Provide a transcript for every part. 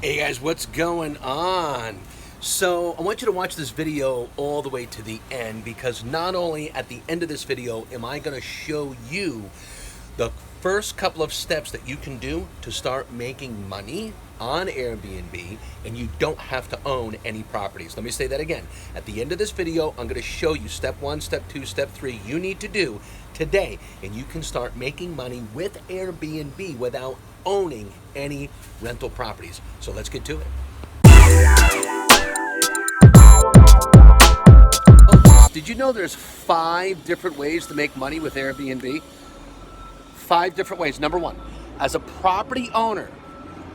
Hey guys, what's going on? So I want you to watch this video all the way to the end, because not only at the end of this video am I going to show you the first couple of steps that you can do to start making money on Airbnb, and you don't have to own any properties. Let me say that again. At the end of this video, I'm going to show you step 1, step 2, step 3 you need to do today, and you can start making money with Airbnb without owning any rental properties. So let's get to it. Did you know there's 5 different ways to make money with Airbnb? 5 different ways. Number 1, as a property owner,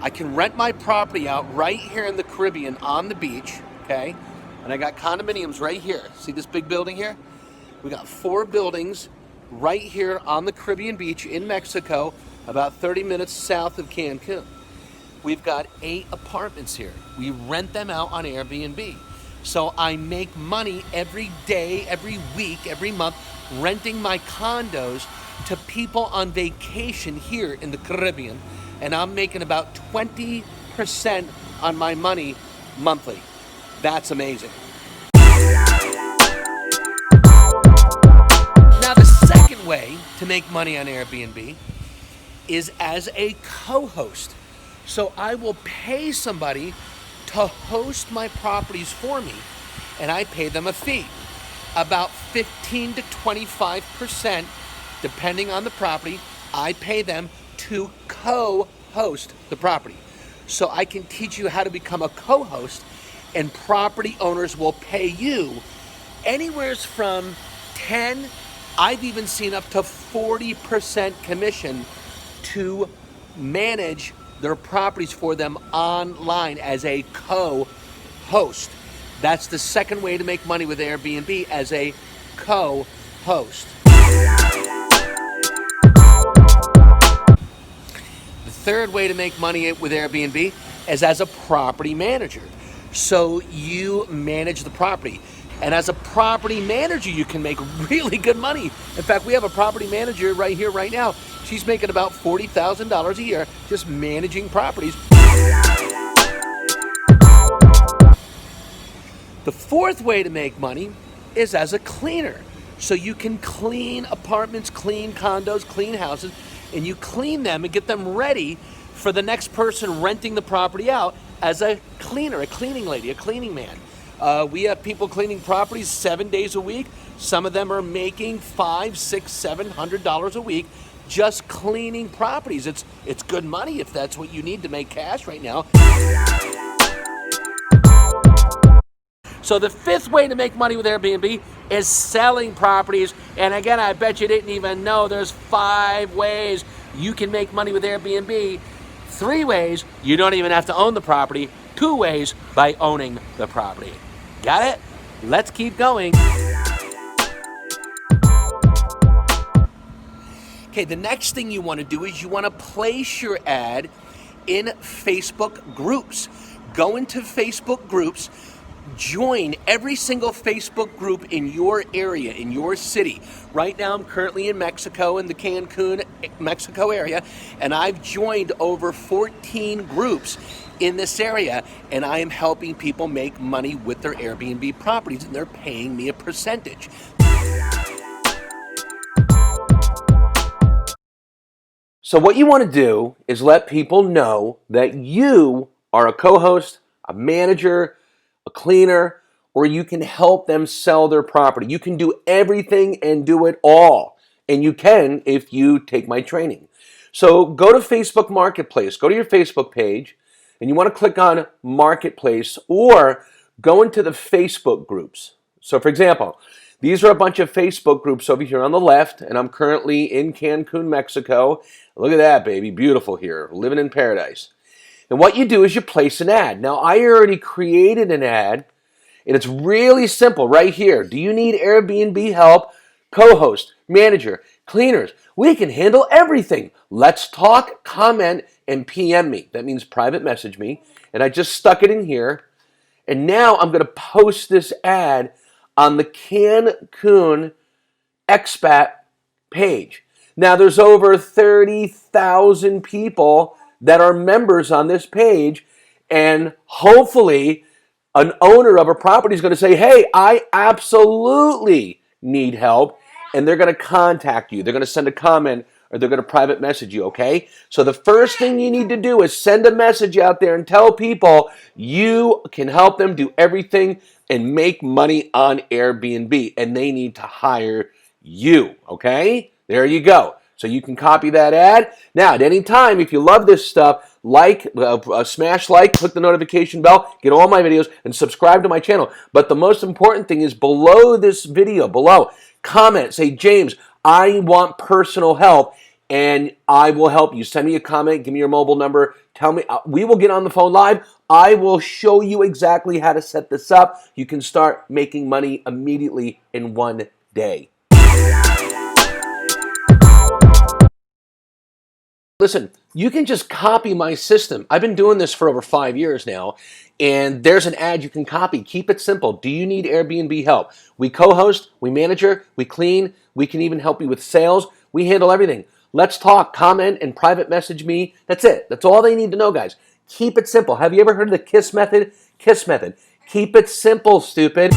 I can rent my property out right here in the Caribbean on the beach, okay? And I got condominiums right here. See this big building here? We got 4 buildings right here on the Caribbean beach in Mexico, about 30 minutes south of Cancun. We've got 8 apartments here. We rent them out on Airbnb. So I make money every day, every week, every month, renting my condos to people on vacation here in the Caribbean. And I'm making about 20% on my money monthly. That's amazing. Now, the second way to make money on Airbnb is as a co-host. So I will pay somebody to host my properties for me, and I pay them a fee, about 15 to 25%, depending on the property. I pay them to co-host the property. So I can teach you how to become a co-host, and property owners will pay you anywhere from 10, I've even seen up to 40% commission to manage their properties for them online as a co-host. That's the second way to make money with Airbnb, as a co-host. The third way to make money with Airbnb is as a property manager. So you manage the property. And as a property manager, you can make really good money. In fact, we have a property manager right here, right now. She's making about $40,000 a year just managing properties. The fourth way to make money is as a cleaner. So you can clean apartments, clean condos, clean houses, and you clean them and get them ready for the next person renting the property out as a cleaner, a cleaning lady, a cleaning man. We have people cleaning properties 7 days a week. Some of them are making $500, $600, $700 a week just cleaning properties. It's good money if that's what you need to make cash right now. So the fifth way to make money with Airbnb is selling properties. And again, I bet you didn't even know there's 5 ways you can make money with Airbnb. 3 ways you don't even have to own the property. 2 ways by owning the property. Got it? Let's keep going. Okay, the next thing you want to do is you want to place your ad in Facebook groups. Go into Facebook groups. Join every single Facebook group in your area, in your city. Right now, I'm currently in Mexico, in the Cancun, Mexico area, and I've joined over 14 groups in this area, and I am helping people make money with their Airbnb properties, and they're paying me a percentage. So what you want to do is let people know that you are a co-host, a manager, a cleaner, or you can help them sell their property. You can do everything and do it all. And you can if you take my training. So go to Facebook Marketplace, go to your Facebook page, and you want to click on Marketplace, or go into the Facebook groups. So for example, these are a bunch of Facebook groups over here on the left, and I'm currently in Cancun, Mexico. Look at that, baby. Beautiful here. Living in paradise. And what you do is you place an ad. Now, I already created an ad, and it's really simple right here. Do you need Airbnb help? Co-host, manager, cleaners. We can handle everything. Let's talk, comment, and PM me. That means private message me. And I just stuck it in here. And now I'm going to post this ad on the Cancun expat page. Now, there's over 30,000 people that are members on this page, And hopefully an owner of a property is going to say, hey, I absolutely need help. And they're going to contact you. They're going to send a comment or they're going to private message you, okay? So the first thing you need to do is send a message out there and tell people you can help them do everything and make money on Airbnb. And they need to hire you, okay? There you go. So you can copy that ad. Now, at any time, if you love this stuff, smash like, click the notification bell, get all my videos, and subscribe to my channel. But the most important thing is below this video, comment, say, James, I want personal help, and I will help you. Send me a comment, give me your mobile number, tell me, we will get on the phone live. I will show you exactly how to set this up. You can start making money immediately in one day. Listen, you can just copy my system. I've been doing this for over 5 years now, and there's an ad you can copy. Keep it simple. Do you need Airbnb help? We co-host, we manager, we clean, we can even help you with sales. We handle everything. Let's talk, comment, and private message me. That's it. That's all they need to know, guys. Keep it simple. Have you ever heard of the KISS method? KISS method. Keep it simple, stupid.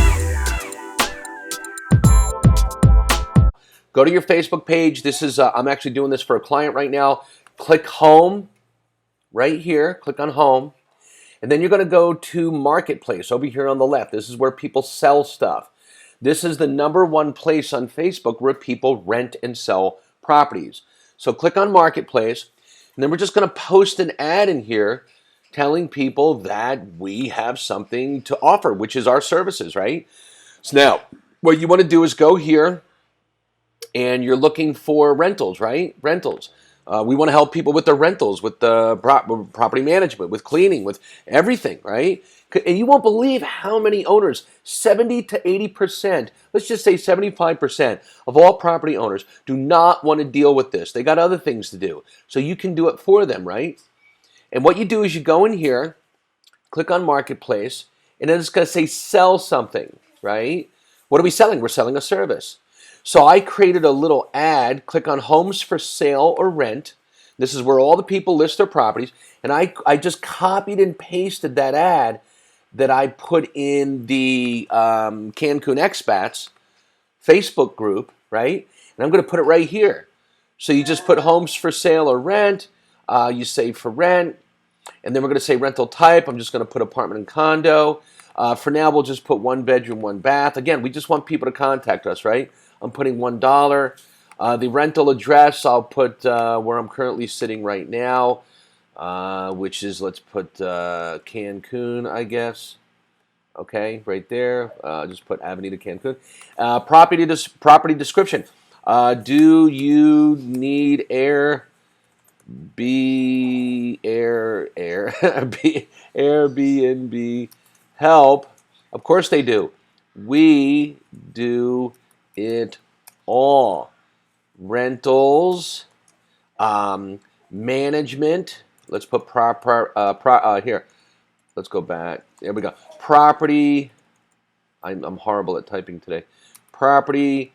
Go to your Facebook page. This is, I'm actually doing this for a client right now. Click home right here. Click on home. And then you're going to go to Marketplace over here on the left. This is where people sell stuff. This is the #1 place on Facebook where people rent and sell properties. So click on Marketplace. And then we're just going to post an ad in here telling people that we have something to offer, which is our services, right? So now what you want to do is go here and you're looking for rentals, right? Rentals. We want to help people with their rentals, with the property management, with cleaning, with everything, right? And you won't believe how many owners, 70 to 80%, let's just say 75% of all property owners do not want to deal with this. They got other things to do. So you can do it for them, right? And what you do is you go in here, click on Marketplace, and then it's going to say sell something, right? What are we selling? We're selling a service. So I created a little ad. Click on homes for sale or rent. This is where all the people list their properties. And I just copied and pasted that ad that I put in the Cancun Expats Facebook group, right? And I'm going to put it right here. So you just put homes for sale or rent. You say for rent. And then we're going to say rental type. I'm just going to put apartment and condo. For now, we'll just put 1 bedroom, 1 bath. Again, we just want people to contact us, right? I'm putting $1. The rental address, I'll put where I'm currently sitting right now, which is, let's put Cancun, I guess. Okay, right there. Just put Avenida Cancun. Property description. Do you need Airbnb help? Of course they do. We do it all. Rentals, management. Let's put here. Let's go back. There we go. Property. I'm horrible at typing today. Property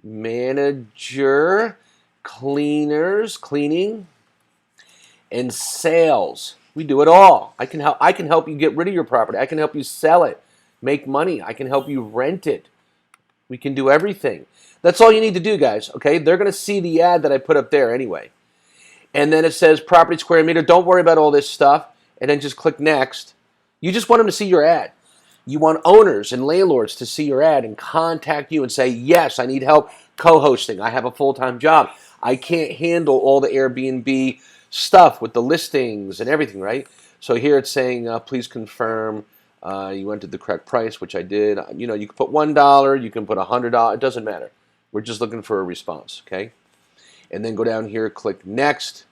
manager, cleaning, and sales. We do it all. I can help you get rid of your property. I can help you sell it, make money. I can help you rent it. We can do everything. That's all you need to do, guys, okay? They're going to see the ad that I put up there anyway. And then it says property square meter. Don't worry about all this stuff. And then just click next. You just want them to see your ad. You want owners and landlords to see your ad and contact you and say, yes, I need help co-hosting. I have a full-time job. I can't handle all the Airbnb stuff with the listings and everything, right? So here it's saying, please confirm you entered the correct price, which I did. You know, you can put $1, you can put $100. It doesn't matter. We're just looking for a response, okay? And then go down here, click next.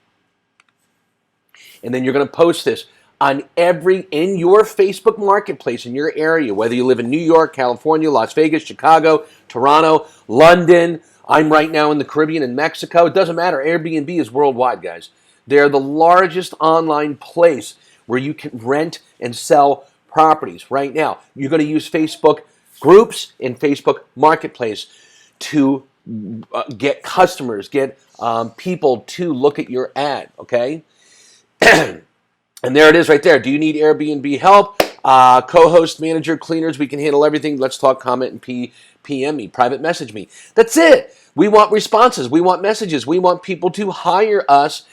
And then you're going to post this on in your Facebook marketplace in your area, whether you live in New York, California, Las Vegas, Chicago, Toronto, London. I'm right now in the Caribbean and Mexico. It doesn't matter. Airbnb is worldwide, guys. They're the largest online place where you can rent and sell properties right now. You're going to use Facebook groups and Facebook Marketplace to get customers, get people to look at your ad, okay? And there it is right there. Do you need Airbnb help? Co-host, manager, cleaners, we can handle everything. Let's talk, comment, and PM me, private message me. That's it. We want responses. We want messages. We want people to hire us,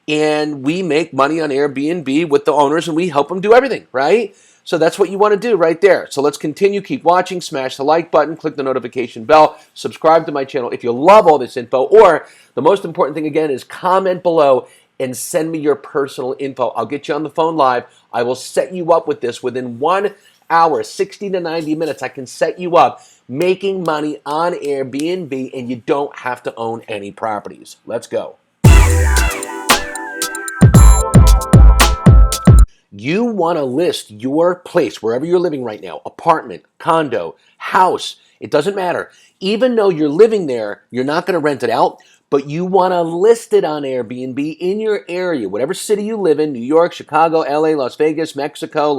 and we make money on Airbnb with the owners, and we help them do everything, right? So that's what you want to do right there. So let's continue. Keep watching. Smash the like button. Click the notification bell. Subscribe to my channel if you love all this info. Or the most important thing, again, is comment below and send me your personal info. I'll get you on the phone live. I will set you up with this within 1 hour, 60 to 90 minutes. I can set you up making money on Airbnb, and you don't have to own any properties. Let's go. You want to list your place, wherever you're living right now, apartment, condo, house, it doesn't matter. Even though you're living there, you're not going to rent it out, but you want to list it on Airbnb in your area, whatever city you live in, New York, Chicago, LA, Las Vegas, Mexico,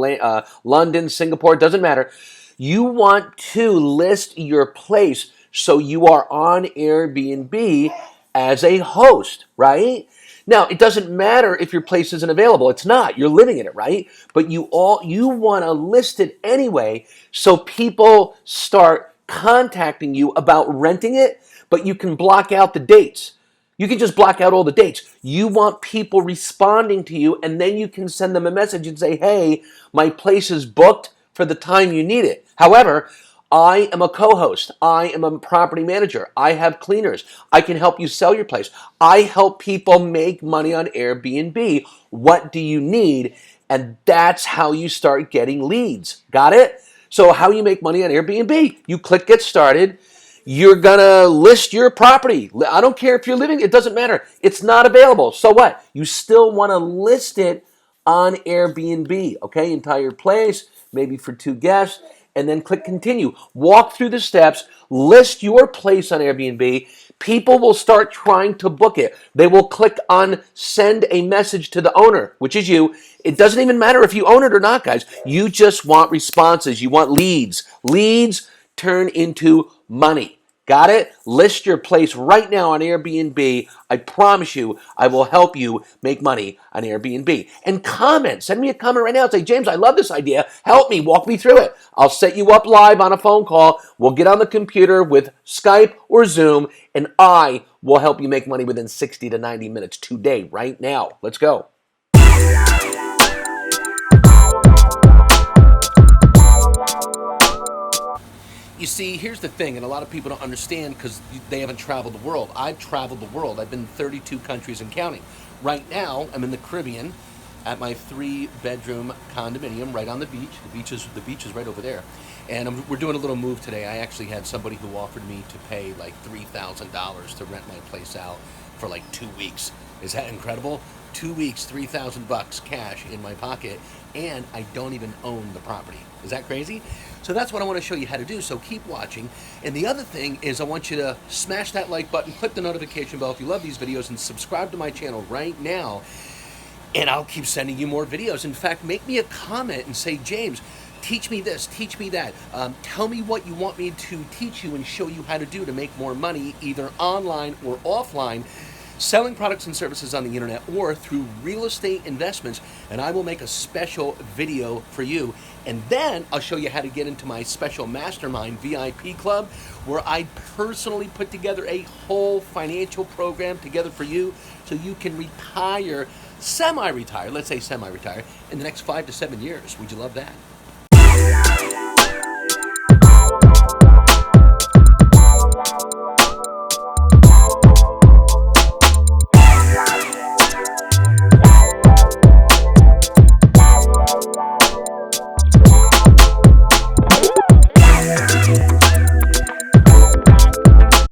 London, Singapore, it doesn't matter. You want to list your place so you are on Airbnb as a host, right? Now, it doesn't matter if your place isn't available. It's not. You're living in it, right? But you want to list it anyway so people start contacting you about renting it, but you can block out the dates. You can just block out all the dates. You want people responding to you, and then you can send them a message and say, hey, my place is booked for the time you need it. However, I am a co-host. I am a property manager. I have cleaners. I can help you sell your place. I help people make money on Airbnb. What do you need? And that's how you start getting leads. Got it? So how you make money on Airbnb? You click Get Started. You're going to list your property. I don't care if you're living. It doesn't matter. It's not available. So what? You still want to list it on Airbnb, okay? Entire place, maybe for 2 guests, and then click continue. Walk through the steps, list your place on Airbnb. People will start trying to book it. They will click on send a message to the owner, which is you. It doesn't even matter if you own it or not, guys. You just want responses. You want leads. Leads turn into money. Got it? List your place right now on Airbnb. I promise you, I will help you make money on Airbnb. And comment. Send me a comment right now. Say, James, I love this idea. Help me. Walk me through it. I'll set you up live on a phone call. We'll get on the computer with Skype or Zoom, and I will help you make money within 60 to 90 minutes today, right now. Let's go. You see, here's the thing, and a lot of people don't understand because they haven't traveled the world. I've traveled the world. I've been in 32 countries and counting. Right now, I'm in the Caribbean at my 3-bedroom condominium right on the beach. The beach is right over there. And we're doing a little move today. I actually had somebody who offered me to pay like $3,000 to rent my place out for like 2 weeks. Is that incredible? 2 weeks, $3,000 cash in my pocket, and I don't even own the property. Is that crazy? So that's what I want to show you how to do, so keep watching. And the other thing is I want you to smash that like button, click the notification bell if you love these videos, and subscribe to my channel right now, and I'll keep sending you more videos. In fact, make me a comment and say, James, teach me this, teach me that. Tell me what you want me to teach you and show you how to do to make more money, either online or offline, selling products and services on the internet or through real estate investments, and I will make a special video for you. And then I'll show you how to get into my special mastermind VIP club, where I personally put together a whole financial program together for you so you can retire, semi-retire, let's say semi-retire, in the next 5 to 7 years. Would you love that?